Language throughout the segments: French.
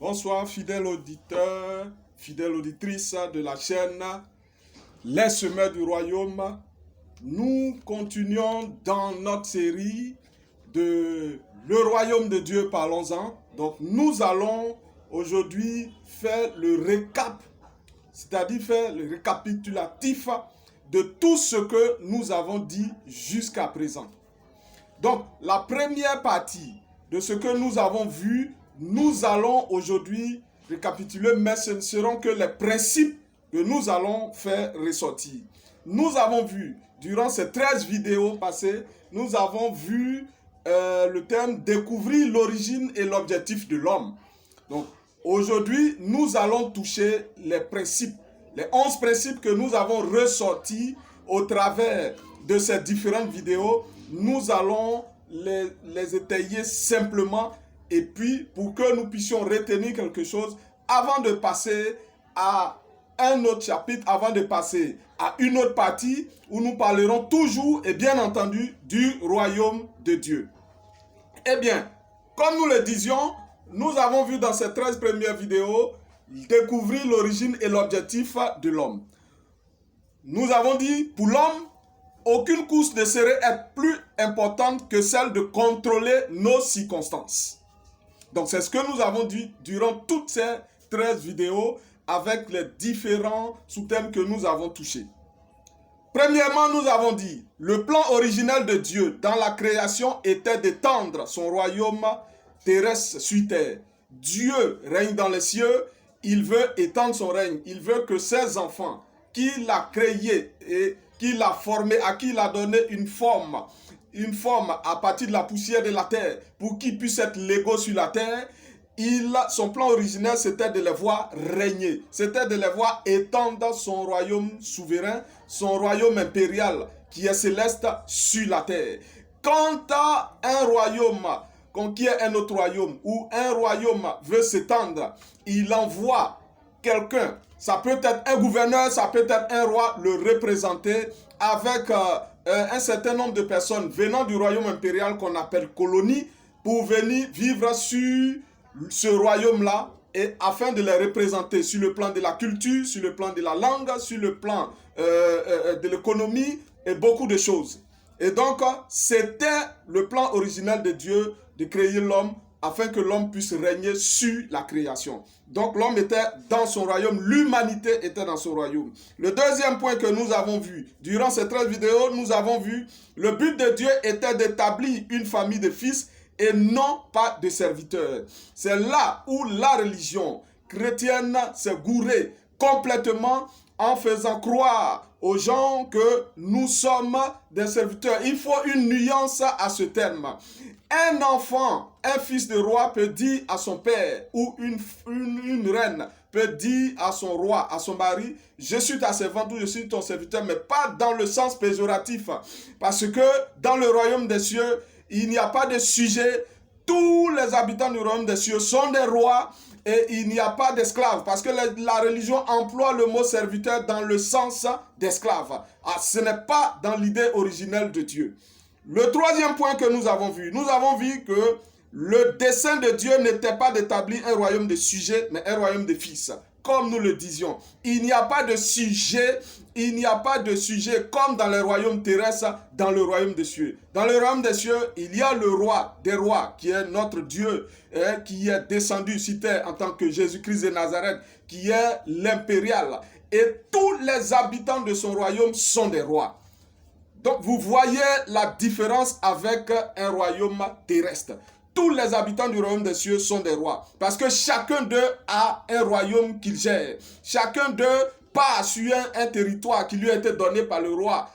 Bonsoir, fidèles auditeurs, fidèles auditrices de la chaîne Les Semeurs du Royaume. Nous continuons dans notre série de Le Royaume de Dieu, parlons-en. Donc, nous allons aujourd'hui faire le récap, c'est-à-dire faire le récapitulatif de tout ce que nous avons dit jusqu'à présent. Donc, la première partie de ce que nous avons vu, nous allons aujourd'hui récapituler, mais ce ne seront que les principes que nous allons faire ressortir. Nous avons vu, durant ces 13 vidéos passées, nous avons vu le thème « Découvrir l'origine et l'objectif de l'homme ». Donc, aujourd'hui, nous allons toucher les principes, les 11 principes que nous avons ressortis au travers de ces différentes vidéos. Nous allons les étayer simplement et puis pour que nous puissions retenir quelque chose avant de passer à un autre chapitre, avant de passer à une autre partie où nous parlerons toujours et bien entendu du royaume de Dieu. Eh bien, comme nous le disions, nous avons vu dans ces 13 premières vidéos découvrir l'origine et l'objectif de l'homme. Nous avons dit, pour l'homme, aucune course ne serait être plus importante que celle de contrôler nos circonstances. Donc c'est ce que nous avons dit durant toutes ces 13 vidéos avec les différents sous-thèmes que nous avons touchés. Premièrement, nous avons dit, le plan originel de Dieu dans la création était d'étendre son royaume terrestre sur terre. Dieu règne dans les cieux, il veut étendre son règne, il veut que ses enfants qu'il a créés et qu'il a formés, à qui il a donné une forme à partir de la poussière de la terre pour qu'ils puissent être légaux sur la terre. Son plan originel, c'était de les voir régner, c'était de les voir étendre son royaume souverain, son royaume impérial qui est céleste sur la terre. Quand un royaume conquiert un autre royaume ou un royaume veut s'étendre, il envoie quelqu'un, ça peut être un gouverneur, ça peut être un roi, le représenter avec un certain nombre de personnes venant du royaume impérial qu'on appelle colonie pour venir vivre sur ce royaume-là et afin de les représenter sur le plan de la culture, sur le plan de la langue, sur le plan de l'économie et beaucoup de choses. Et donc, c'était le plan originel de Dieu de créer l'homme afin que l'homme puisse régner sur la création. Donc l'homme était dans son royaume, l'humanité était dans son royaume. Le deuxième point que nous avons vu, durant ces 13 vidéos, nous avons vu, le but de Dieu était d'établir une famille de fils et non pas de serviteurs. C'est là où la religion chrétienne s'est gourée complètement en faisant croire aux gens que nous sommes des serviteurs. Il faut une nuance à ce terme. Un enfant, un fils de roi peut dire à son père ou une reine peut dire à son roi, à son mari, je suis ta servante ou je suis ton serviteur, mais pas dans le sens péjoratif. Parce que dans le royaume des cieux, il n'y a pas de sujet. Tous les habitants du royaume des cieux sont des rois et il n'y a pas d'esclaves. Parce que la religion emploie le mot serviteur dans le sens d'esclave. Ce n'est pas dans l'idée originelle de Dieu. Le troisième point que nous avons vu que le dessein de Dieu n'était pas d'établir un royaume de sujets, mais un royaume de fils. Comme nous le disions, il n'y a pas de sujet, comme dans le royaume terrestre, dans le royaume des cieux. Dans le royaume des cieux, il y a le roi des rois, qui est notre Dieu, qui est descendu sur terre en tant que Jésus-Christ de Nazareth, qui est l'impérial. Et tous les habitants de son royaume sont des rois. Donc vous voyez la différence avec un royaume terrestre. Tous les habitants du royaume des cieux sont des rois. Parce que chacun d'eux a un royaume qu'il gère. Chacun d'eux passe sur un territoire qui lui a été donné par le roi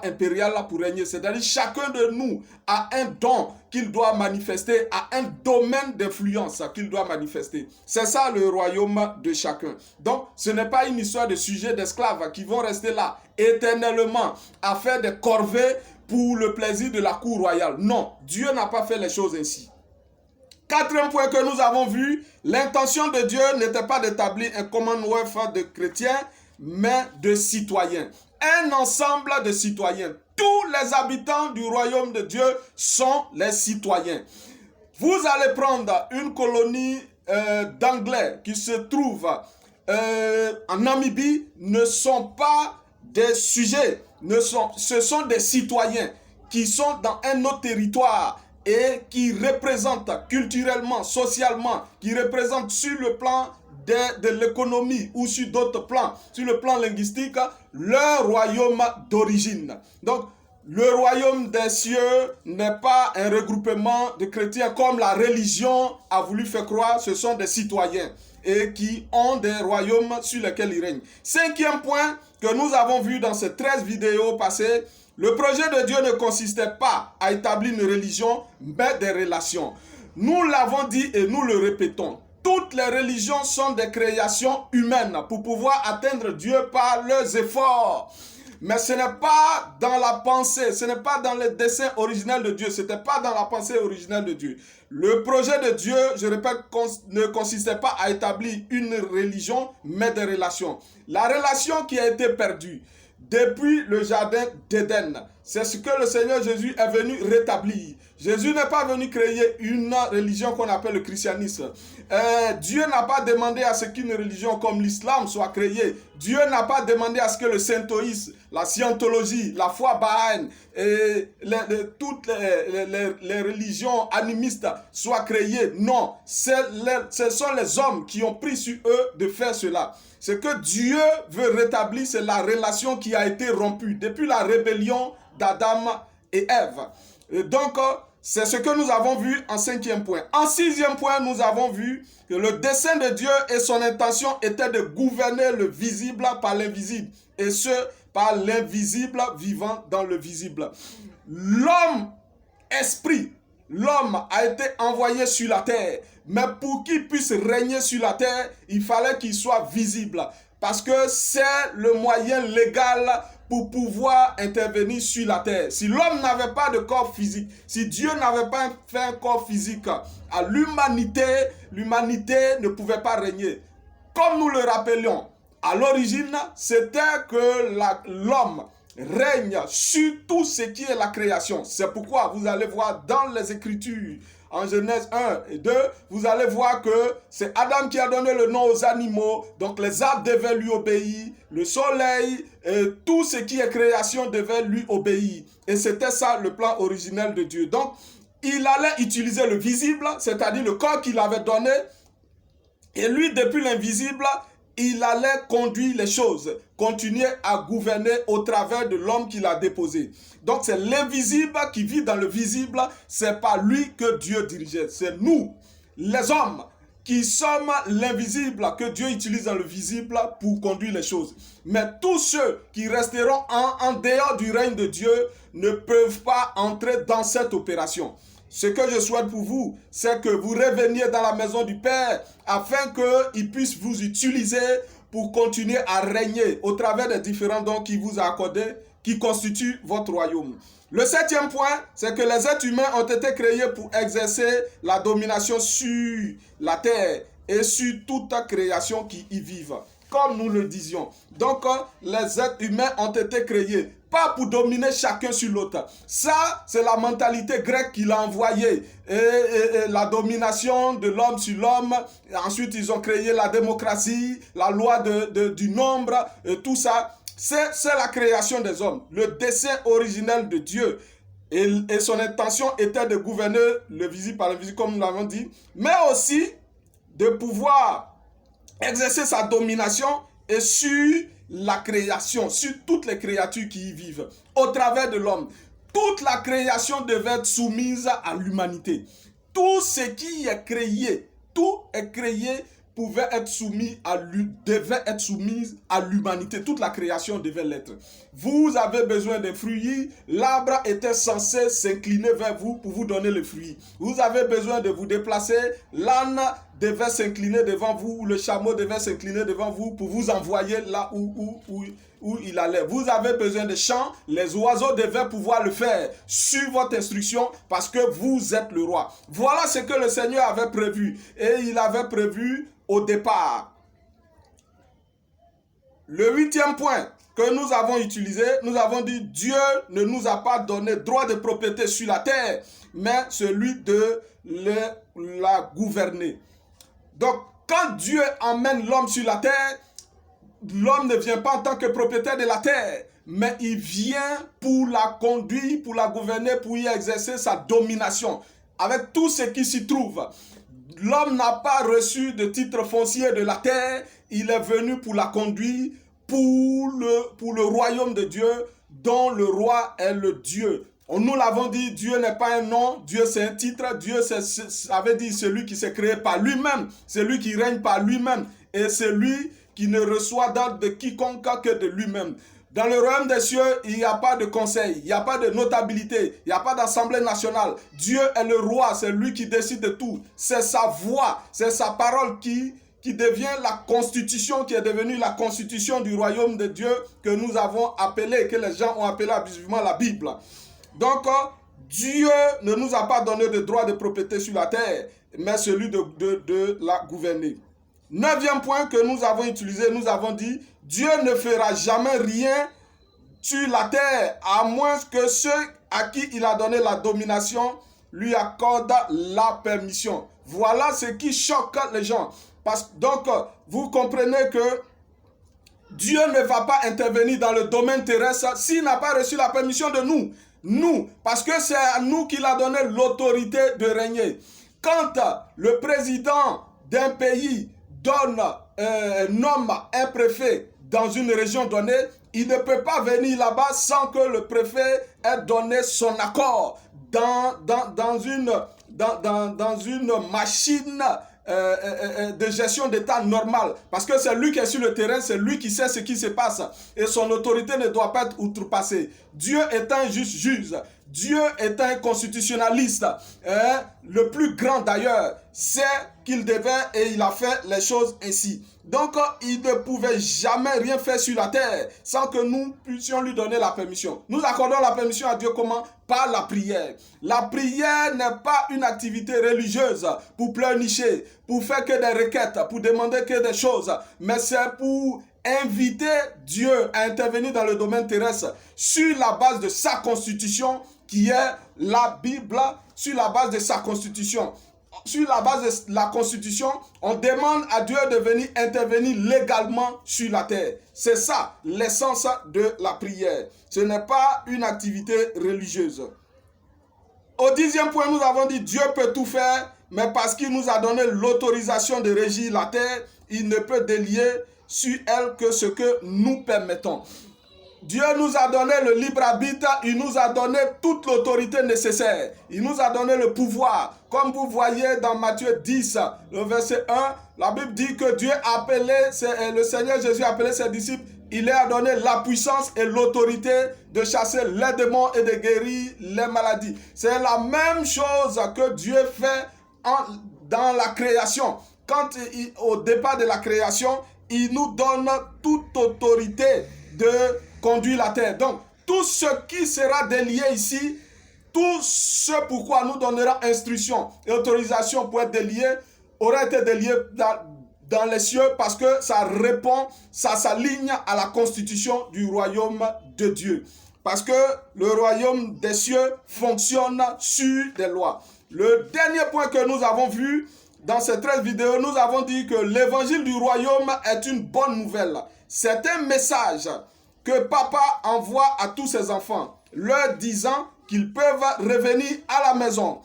impérial là pour régner. C'est-à-dire chacun de nous a un don qu'il doit manifester, a un domaine d'influence qu'il doit manifester. C'est ça le royaume de chacun. Donc ce n'est pas une histoire de sujets d'esclaves qui vont rester là éternellement à faire des corvées pour le plaisir de la cour royale. Non, Dieu n'a pas fait les choses ainsi. Quatrième point que nous avons vu, l'intention de Dieu n'était pas d'établir un Commonwealth de chrétiens, mais de citoyens. Un ensemble de citoyens. Tous les habitants du royaume de Dieu sont les citoyens. Vous allez prendre une colonie d'Anglais qui se trouvent en Namibie ne sont pas des sujets, ce sont des citoyens qui sont dans un autre territoire et qui représentent culturellement, socialement, qui représentent sur le plan de l'économie ou sur d'autres plans, sur le plan linguistique, leur royaume d'origine. Donc, le royaume des cieux n'est pas un regroupement de chrétiens comme la religion a voulu faire croire. Ce sont des citoyens et qui ont des royaumes sur lesquels ils règnent. Cinquième point que nous avons vu dans ces 13 vidéos passées, le projet de Dieu ne consistait pas à établir une religion, mais des relations. Nous l'avons dit et nous le répétons. Toutes les religions sont des créations humaines pour pouvoir atteindre Dieu par leurs efforts. Mais ce n'est pas dans la pensée, ce n'est pas dans le dessein originel de Dieu, ce n'était pas dans la pensée originelle de Dieu. Le projet de Dieu, je répète, ne consistait pas à établir une religion, mais des relations. La relation qui a été perdue depuis le jardin d'Éden, c'est ce que le Seigneur Jésus est venu rétablir. Jésus n'est pas venu créer une religion qu'on appelle le christianisme. Dieu n'a pas demandé à ce qu'une religion comme l'islam soit créée. Dieu n'a pas demandé à ce que le saintoïsme, la scientologie, la foi Bahá'í et toutes les religions animistes soient créées. Non, ce sont les hommes qui ont pris sur eux de faire cela. Ce que Dieu veut rétablir, c'est la relation qui a été rompue depuis la rébellion d'Adam et Ève. Et donc, c'est ce que nous avons vu en cinquième point. En sixième point, nous avons vu que le dessein de Dieu et son intention était de gouverner le visible par l'invisible. Et ce, par l'invisible vivant dans le visible. L'homme, esprit, l'homme a été envoyé sur la terre. Mais pour qu'il puisse régner sur la terre, il fallait qu'il soit visible. Parce que c'est le moyen légal pour pouvoir intervenir sur la terre. Si l'homme n'avait pas de corps physique, si Dieu n'avait pas fait un corps physique à l'humanité, l'humanité ne pouvait pas régner. Comme nous le rappelions, à l'origine, c'était que l'homme règne sur tout ce qui est la création. C'est pourquoi vous allez voir dans les Écritures, en Genèse 1 et 2, vous allez voir que c'est Adam qui a donné le nom aux animaux. Donc les arbres devaient lui obéir, le soleil, et tout ce qui est création devait lui obéir. Et c'était ça le plan originel de Dieu. Donc il allait utiliser le visible, c'est-à-dire le corps qu'il avait donné. Et lui, depuis l'invisible, il allait conduire les choses, continuer à gouverner au travers de l'homme qu'il a déposé. Donc c'est l'invisible qui vit dans le visible, c'est pas lui que Dieu dirigeait, c'est nous, les hommes, qui sommes l'invisible que Dieu utilise dans le visible pour conduire les choses. Mais tous ceux qui resteront en dehors du règne de Dieu ne peuvent pas entrer dans cette opération. Ce que je souhaite pour vous, c'est que vous reveniez dans la maison du Père afin qu'il puisse vous utiliser pour continuer à régner au travers des différents dons qu'il vous a accordés, qui constituent votre royaume. Le septième point, c'est que les êtres humains ont été créés pour exercer la domination sur la terre et sur toute création qui y vive, comme nous le disions. Donc, les êtres humains ont été créés pas pour dominer chacun sur l'autre. Ça, c'est la mentalité grecque qu'il a envoyée. Et la domination de l'homme sur l'homme. Ensuite, ils ont créé la démocratie, la loi du nombre, et tout ça. C'est la création des hommes. Le dessein originel de Dieu. Et son intention était de gouverner le visible par l'invisible, comme nous l'avons dit. Mais aussi de pouvoir exercer sa domination et sur la création, sur toutes les créatures qui y vivent, au travers de l'homme. Toute la création devait être soumise à l'humanité. Tout ce qui est créé, tout est créé, devait être soumis à l'humanité. Toute la création devait l'être. Vous avez besoin de fruits. L'arbre était censé s'incliner vers vous pour vous donner le fruit. Vous avez besoin de vous déplacer. L'âne devait s'incliner devant vous. Le chameau devait s'incliner devant vous pour vous envoyer là où il allait. Vous avez besoin de champs. Les oiseaux devaient pouvoir le faire sur votre instruction parce que vous êtes le roi. Voilà ce que le Seigneur avait prévu. Et il avait prévu au départ. Le huitième point que nous avons utilisé, nous avons dit Dieu ne nous a pas donné droit de propriété sur la terre, mais celui de la gouverner. Donc, quand Dieu emmène l'homme sur la terre, l'homme ne vient pas en tant que propriétaire de la terre, mais il vient pour la conduire, pour la gouverner, pour y exercer sa domination, avec tout ce qui s'y trouve. L'homme n'a pas reçu de titre foncier de la terre, il est venu pour la conduire, pour le royaume de Dieu, dont le roi est le Dieu. Nous l'avons dit, Dieu n'est pas un nom, Dieu c'est un titre, Dieu ça veut dire celui qui s'est créé par lui-même, celui qui règne par lui-même, et celui qui ne reçoit d'ordre de quiconque que de lui-même. Dans le royaume des cieux, il n'y a pas de conseil, il n'y a pas de notabilité, il n'y a pas d'assemblée nationale. Dieu est le roi, c'est lui qui décide de tout. C'est sa voix, c'est sa parole qui devient la constitution, qui est devenue la constitution du royaume de Dieu que nous avons appelé, que les gens ont appelé abusivement la Bible. Donc, Dieu ne nous a pas donné de droit de propriété sur la terre, mais celui de la gouverner. 9e point que nous avons utilisé, nous avons dit, Dieu ne fera jamais rien sur la terre, à moins que ceux à qui il a donné la domination lui accordent la permission. Voilà ce qui choque les gens. Donc, vous comprenez que Dieu ne va pas intervenir dans le domaine terrestre s'il n'a pas reçu la permission de nous. Nous, parce que c'est à nous qu'il a donné l'autorité de régner. Quand le président d'un pays nomme un préfet dans une région donnée, il ne peut pas venir là-bas sans que le préfet ait donné son accord dans une machine de gestion d'État normale. Parce que c'est lui qui est sur le terrain, c'est lui qui sait ce qui se passe. Et son autorité ne doit pas être outrepassée. Dieu est un juste juge. Dieu est un constitutionnaliste. Le plus grand d'ailleurs, c'est qu'il devait et il a fait les choses ainsi. Donc, il ne pouvait jamais rien faire sur la terre sans que nous puissions lui donner la permission. Nous accordons la permission à Dieu comment? Par la prière. La prière n'est pas une activité religieuse pour pleurnicher, pour faire que des requêtes, pour demander que des choses, mais c'est pour inviter Dieu à intervenir dans le domaine terrestre sur la base de sa constitution qui est la Bible, sur la base de sa constitution. Sur la base de la constitution, on demande à Dieu de venir intervenir légalement sur la terre. C'est ça l'essence de la prière. Ce n'est pas une activité religieuse. Au 10e point, nous avons dit Dieu peut tout faire, mais parce qu'il nous a donné l'autorisation de régir la terre, il ne peut délier sur elle que ce que nous permettons. Dieu nous a donné le libre arbitre, il nous a donné toute l'autorité nécessaire. Il nous a donné le pouvoir. Comme vous voyez dans Matthieu 10, le verset 1, la Bible dit que Dieu a appelé, le Seigneur Jésus a appelé ses disciples, il leur a donné la puissance et l'autorité de chasser les démons et de guérir les maladies. C'est la même chose que Dieu fait dans la création. Au départ de la création, il nous donne toute autorité de conduire la terre. Donc, tout ce qui sera délié ici, tout ce pourquoi nous donnera instruction et autorisation pour être délié, aura été délié dans les cieux parce que ça répond, ça s'aligne à la constitution du royaume de Dieu. Parce que le royaume des cieux fonctionne sur des lois. Le dernier point que nous avons vu dans ces 13 vidéos, nous avons dit que l'évangile du royaume est une bonne nouvelle. C'est un message que papa envoie à tous ses enfants, leur disant qu'ils peuvent revenir à la maison,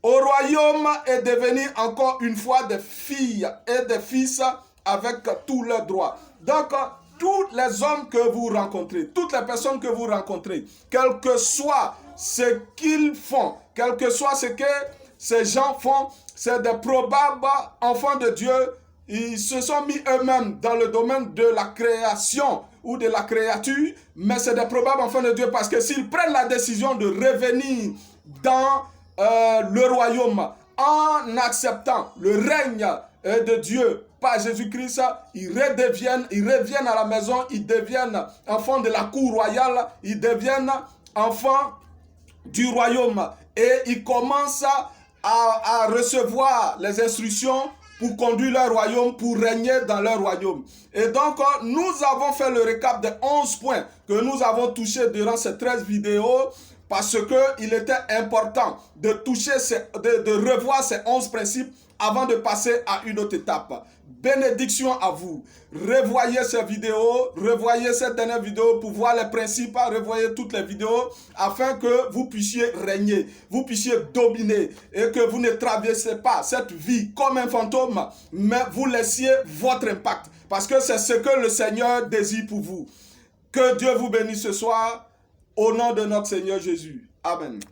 au royaume et devenir encore une fois des filles et des fils avec tous leurs droits. Donc, tous les hommes que vous rencontrez, toutes les personnes que vous rencontrez, quel que soit ce qu'ils font, quel que soit ce que ces gens font, c'est des probables enfants de Dieu. Ils se sont mis eux-mêmes dans le domaine de la création ou de la créature, mais c'est des probables enfants de Dieu parce que s'ils prennent la décision de revenir dans le royaume en acceptant le règne de Dieu par Jésus-Christ, ils reviennent à la maison, ils deviennent enfants de la cour royale, ils deviennent enfants du royaume et ils commencent à recevoir les instructions pour conduire leur royaume, pour régner dans leur royaume. Et donc, nous avons fait le récap des 11 points que nous avons touchés durant ces 13 vidéos parce qu'il était important de revoir ces 11 principes avant de passer à une autre étape. Bénédiction à vous. Revoyez ces vidéos, revoyez cette dernière vidéo pour voir les principes, revoyez toutes les vidéos afin que vous puissiez régner, vous puissiez dominer et que vous ne traversez pas cette vie comme un fantôme, mais vous laissiez votre impact parce que c'est ce que le Seigneur désire pour vous. Que Dieu vous bénisse ce soir au nom de notre Seigneur Jésus. Amen.